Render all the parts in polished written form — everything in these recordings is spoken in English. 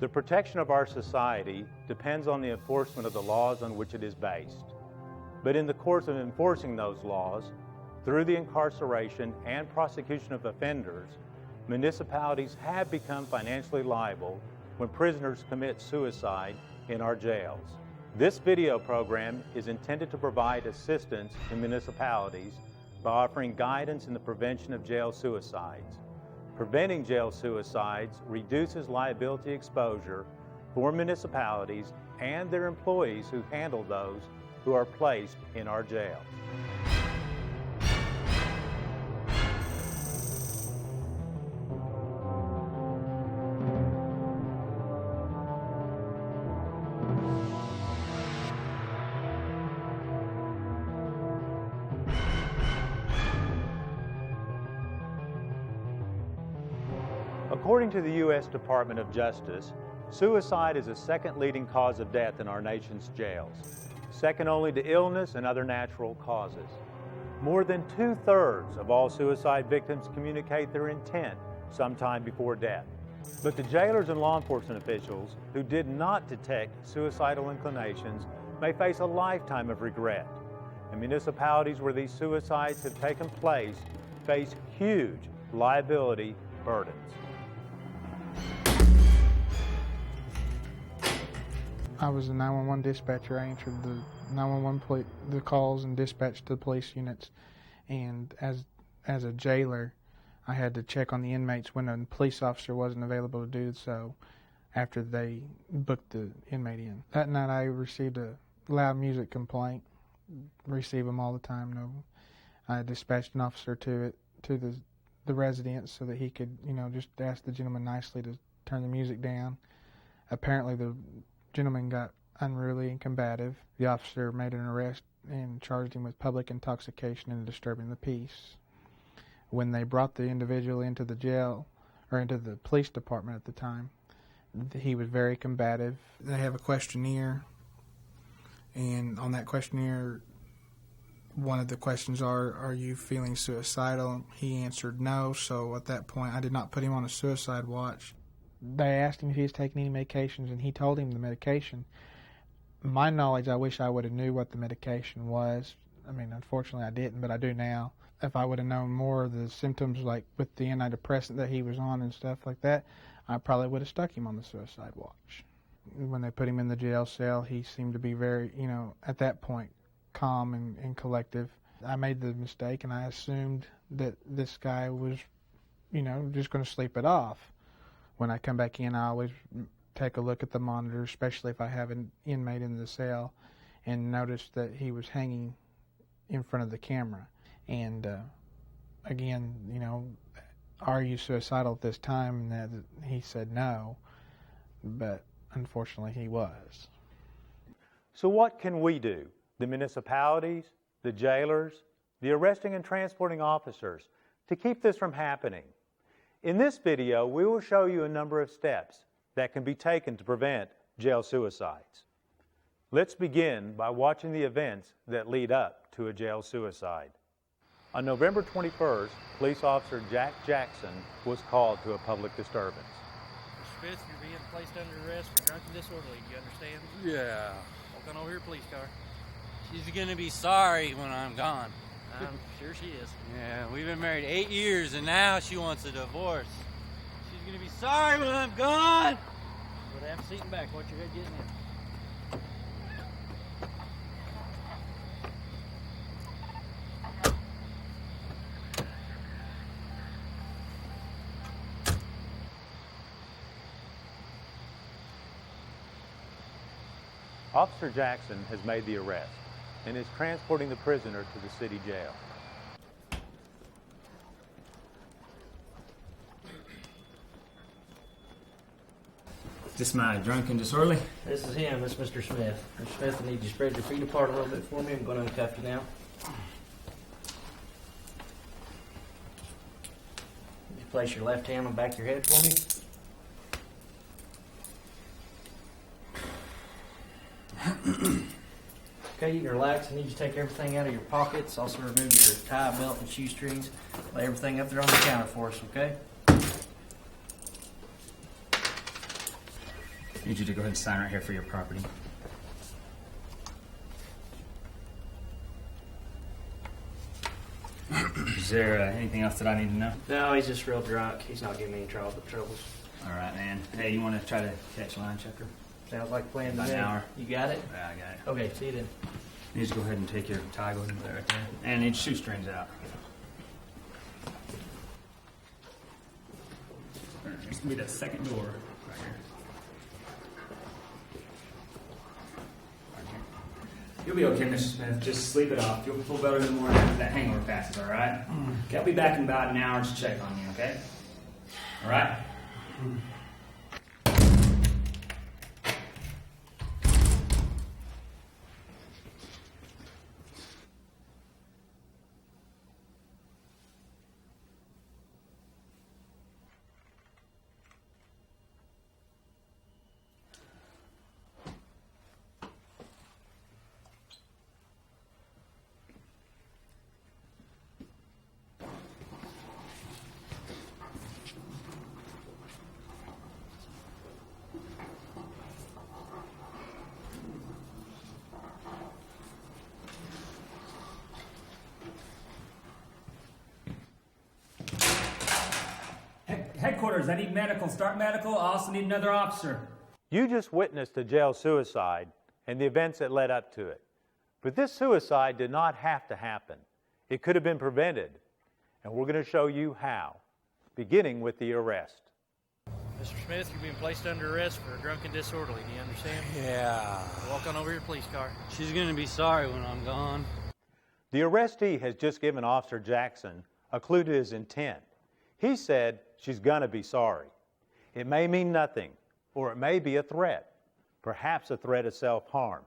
The protection of our society depends on the enforcement of the laws on which it is based. But in the course of enforcing those laws, through the incarceration and prosecution of offenders, municipalities have become financially liable when prisoners commit suicide in our jails. This video program is intended to provide assistance to municipalities by offering guidance in the prevention of jail suicides. Preventing jail suicides reduces liability exposure for municipalities and their employees who handle those who are placed in our jails. According to the U.S. Department of Justice, suicide is the second leading cause of death in our nation's jails, second only to illness and other natural causes. More than 2/3 of all suicide victims communicate their intent sometime before death. But the jailers and law enforcement officials who did not detect suicidal inclinations may face a lifetime of regret. And municipalities where these suicides have taken place face huge liability burdens. I was a 911 dispatcher. I answered the 911 the calls and dispatched to the police units. And as a jailer, I had to check on the inmates when a police officer wasn't available to do so after they booked the inmate in. That night I received a loud music complaint. Receive them all the time. No, I dispatched an officer to the residence so that he could, just ask the gentleman nicely to turn the music down. Apparently the gentleman got unruly and combative. The officer made an arrest and charged him with public intoxication and disturbing the peace. When they brought the individual into the jail, or into the police department at the time, he was very combative. They have a questionnaire, and on that questionnaire, one of the questions are you feeling suicidal? He answered no, so at that point I did not put him on a suicide watch. They asked him if he was taking any medications, and he told him the medication. My knowledge, I wish I would have knew what the medication was. I mean, unfortunately I didn't, but I do now. If I would have known more of the symptoms, like with the antidepressant that he was on and stuff like that, I probably would have stuck him on the suicide watch. When they put him in the jail cell, he seemed to be very, at that point, calm and collective. I made the mistake, and I assumed that this guy was, just going to sleep it off. When I come back in, I always take a look at the monitor, especially if I have an inmate in the cell, and noticed that he was hanging in front of the camera. And again, are you suicidal at this time? And he said no, but unfortunately he was. So what can we do? The municipalities, the jailers, the arresting and transporting officers, to keep this from happening. In this video, we will show you a number of steps that can be taken to prevent jail suicides. Let's begin by watching the events that lead up to a jail suicide. On November 21st, police officer Jack Jackson was called to a public disturbance. Mr. Smith, you're being placed under arrest for drunk and disorderly. Do you understand? Yeah. Walk on over here, police car. She's gonna be sorry when I'm gone. I'm sure she is. Yeah, we've been married 8 years and now she wants a divorce. She's gonna be sorry when I'm gone. But have a seat in back. Watch your head getting in. Officer Jackson has made the arrest and is transporting the prisoner to the city jail. Is this my drunk and disorderly? This is him. This is Mr. Smith. Mr. Smith, I need you to spread your feet apart a little bit for me. I'm going to uncuff you now. You place your left hand on the back of your head for me. Okay, you can relax. I need you to take everything out of your pockets. Also remove your tie, belt, and shoestrings. Lay everything up there on the counter for us, okay? Need you to go ahead and sign right here for your property. Is there anything else that I need to know? No, he's just real drunk. He's not giving me any troubles. All right, man. Hey, you want to try to catch line checker? Sounds like a plan to About me. an hour. You got it? Yeah, I got it. Okay, see you then. You just go ahead and take your tie, go ahead and put that right there. And need shoestrings out. There's going to be that second door right here. You'll be okay, Mr. Smith. Just sleep it off. You'll feel better in the morning after that hangover passes, all right? Okay, I'll be back in about an hour to check on you, okay? All right? Headquarters, I need medical. Start medical. I also need another officer. You just witnessed a jail suicide and the events that led up to it. But this suicide did not have to happen. It could have been prevented. And we're going to show you how, beginning with the arrest. Mr. Smith, you're being placed under arrest for drunk and disorderly. Do you understand? Yeah. Walk on over to your police car. She's gonna be sorry when I'm gone. The arrestee has just given Officer Jackson a clue to his intent. He said she's going to be sorry. It may mean nothing, or it may be a threat, perhaps a threat of self-harm.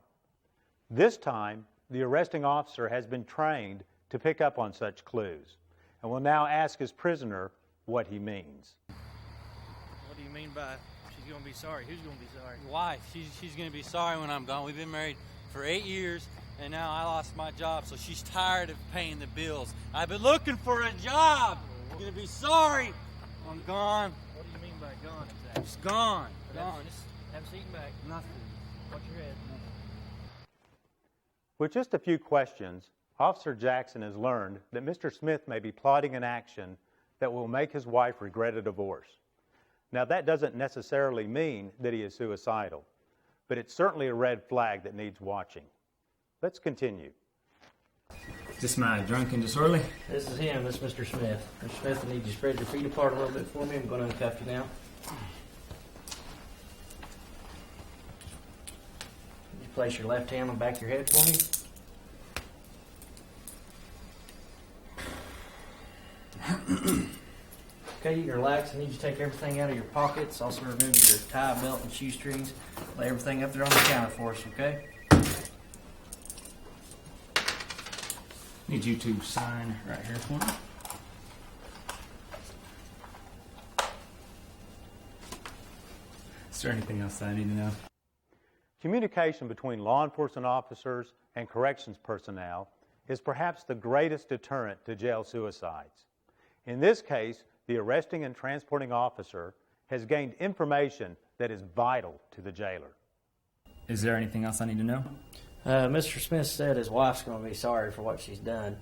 This time, the arresting officer has been trained to pick up on such clues and will now ask his prisoner what he means. What do you mean by she's going to be sorry? Who's going to be sorry? Wife, she's gonna be sorry when I'm gone. We've been married for 8 years, and now I lost my job, so she's tired of paying the bills. I've been looking for a job. She's gonna be sorry when I'm gone. What do you mean by gone exactly? She's gone. Gone. Just have a seat and back. Nothing. Watch your head. With just a few questions, Officer Jackson has learned that Mr. Smith may be plotting an action that will make his wife regret a divorce. Now, that doesn't necessarily mean that he is suicidal, but it's certainly a red flag that needs watching. Let's continue. Is this my drunk and disorderly? This is him. This is Mr. Smith. Mr. Smith, I need you to spread your feet apart a little bit for me. I'm going to uncuff you now. You place your left hand on the back of your head for me. Okay, you can relax. I need you to take everything out of your pockets. Also remove your tie, belt, and shoestrings. Lay everything up there on the counter for us, okay? Need you to sign right here for me. Is there anything else that I need to know? Communication between law enforcement officers and corrections personnel is perhaps the greatest deterrent to jail suicides. In this case, the arresting and transporting officer has gained information that is vital to the jailer. Is there anything else I need to know? Mr. Smith said his wife's going to be sorry for what she's done.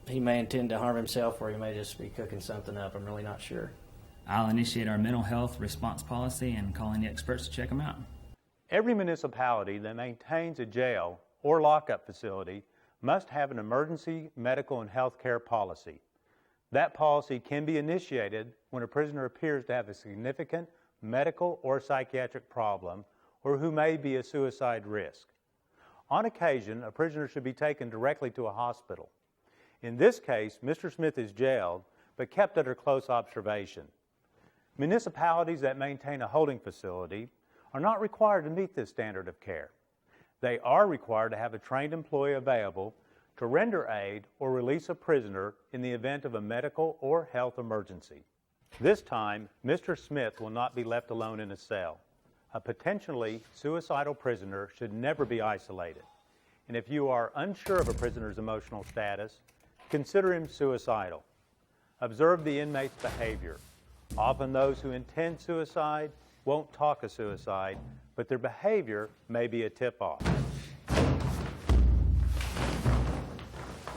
He may intend to harm himself, or he may just be cooking something up. I'm really not sure. I'll initiate our mental health response policy and call in the experts to check them out. Every municipality that maintains a jail or lockup facility must have an emergency medical and health care policy. That policy can be initiated when a prisoner appears to have a significant medical or psychiatric problem or who may be a suicide risk. On occasion, a prisoner should be taken directly to a hospital. In this case, Mr. Smith is jailed but kept under close observation. Municipalities that maintain a holding facility are not required to meet this standard of care. They are required to have a trained employee available to render aid or release a prisoner in the event of a medical or health emergency. This time, Mr. Smith will not be left alone in a cell. A potentially suicidal prisoner should never be isolated. And if you are unsure of a prisoner's emotional status, consider him suicidal. Observe the inmate's behavior. Often those who intend suicide won't talk of suicide, but their behavior may be a tip-off.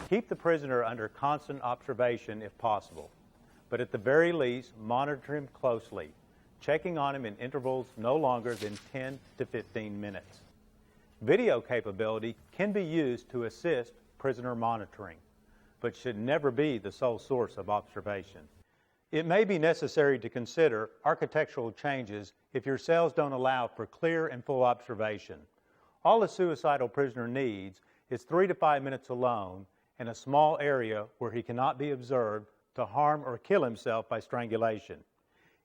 Keep the prisoner under constant observation if possible, but at the very least, monitor him closely, checking on him in intervals no longer than 10 to 15 minutes. Video capability can be used to assist prisoner monitoring, but should never be the sole source of observation. It may be necessary to consider architectural changes if your cells don't allow for clear and full observation. All a suicidal prisoner needs is 3 to 5 minutes alone in a small area where he cannot be observed to harm or kill himself by strangulation.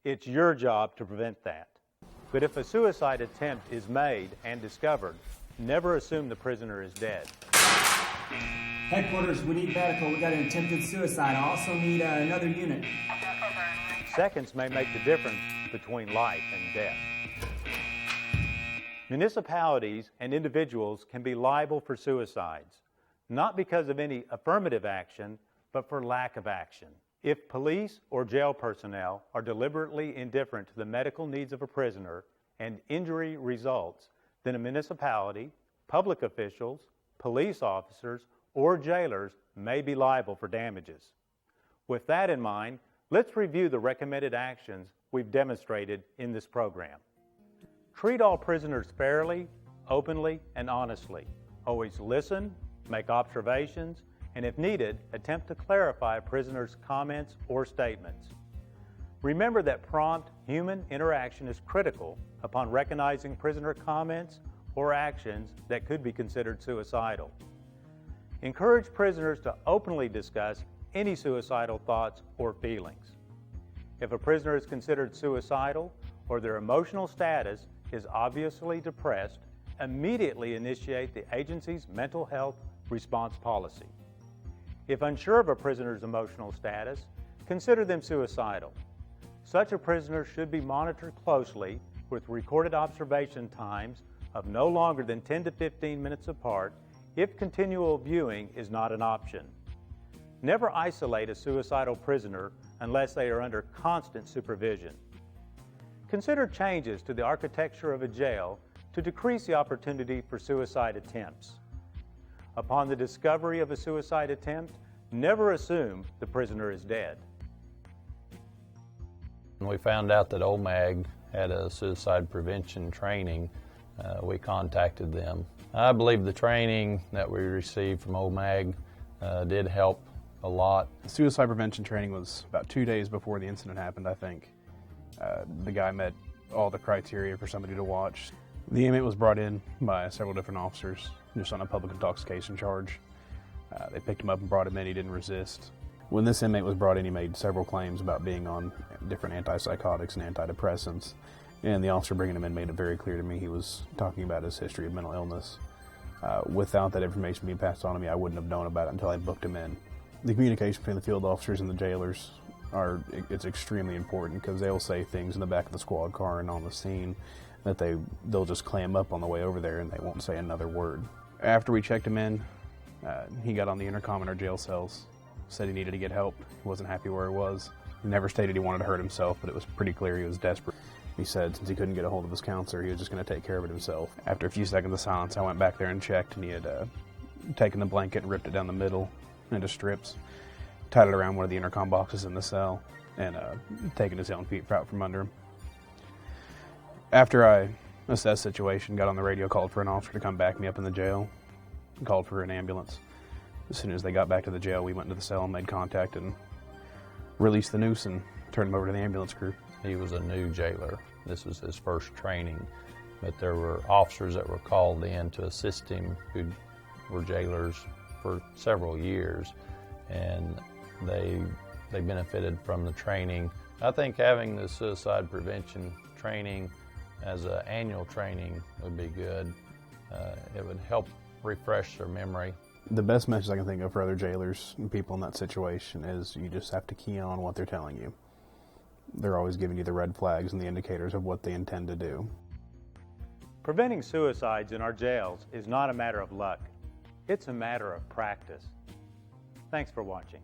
It's your job to prevent that. But if a suicide attempt is made and discovered, never assume the prisoner is dead. Headquarters, we need medical. We got an attempted suicide. I also need another unit. Seconds may make the difference between life and death. Municipalities and individuals can be liable for suicides, not because of any affirmative action, but for lack of action. If police or jail personnel are deliberately indifferent to the medical needs of a prisoner and injury results, then a municipality, public officials, police officers, or jailers may be liable for damages. With that in mind, let's review the recommended actions we've demonstrated in this program. Treat all prisoners fairly, openly, and honestly. Always listen, make observations, and if needed, attempt to clarify a prisoner's comments or statements. Remember that prompt human interaction is critical upon recognizing prisoner comments or actions that could be considered suicidal. Encourage prisoners to openly discuss any suicidal thoughts or feelings. If a prisoner is considered suicidal or their emotional status is obviously depressed, immediately initiate the agency's mental health response policy. If unsure of a prisoner's emotional status, consider them suicidal. Such a prisoner should be monitored closely with recorded observation times of no longer than 10 to 15 minutes apart if continual viewing is not an option. Never isolate a suicidal prisoner unless they are under constant supervision. Consider changes to the architecture of a jail to decrease the opportunity for suicide attempts. Upon the discovery of a suicide attempt, never assume the prisoner is dead. When we found out that OMAG had a suicide prevention training, we contacted them. I believe the training that we received from OMAG did help a lot. The suicide prevention training was about 2 days before the incident happened, I think. The guy met all the criteria for somebody to watch. The inmate was brought in by several different officers just on a public intoxication charge. They picked him up and brought him in. He didn't resist. When this inmate was brought in, he made several claims about being on different antipsychotics and antidepressants. And the officer bringing him in made it very clear to me he was talking about his history of mental illness. Without that information being passed on to me, I wouldn't have known about it until I booked him in. The communication between the field officers and the jailers it's extremely important because they'll say things in the back of the squad car and on the scene that they'll just clam up on the way over there and they won't say another word. After we checked him in, he got on the intercom in our jail cells, said he needed to get help. He wasn't happy where he was. He never stated he wanted to hurt himself, but it was pretty clear he was desperate. He said since he couldn't get a hold of his counselor, he was just going to take care of it himself. After a few seconds of silence, I went back there and checked, and he had taken the blanket and ripped it down the middle into strips, tied it around one of the intercom boxes in the cell, and taken his own feet out from under him. After I assessed the situation, got on the radio, called for an officer to come back me up in the jail, called for an ambulance. As soon as they got back to the jail, we went into the cell and made contact and released the noose and turned him over to the ambulance crew. He was a new jailer. This was his first training, but there were officers that were called in to assist him who were jailers for several years, and they benefited from the training. I think having the suicide prevention training as an annual training would be good. It would help refresh their memory. The best message I can think of for other jailers and people in that situation is you just have to key on what they're telling you. They're always giving you the red flags and the indicators of what they intend to do. Preventing suicides in our jails is not a matter of luck. It's a matter of practice. Thanks for watching.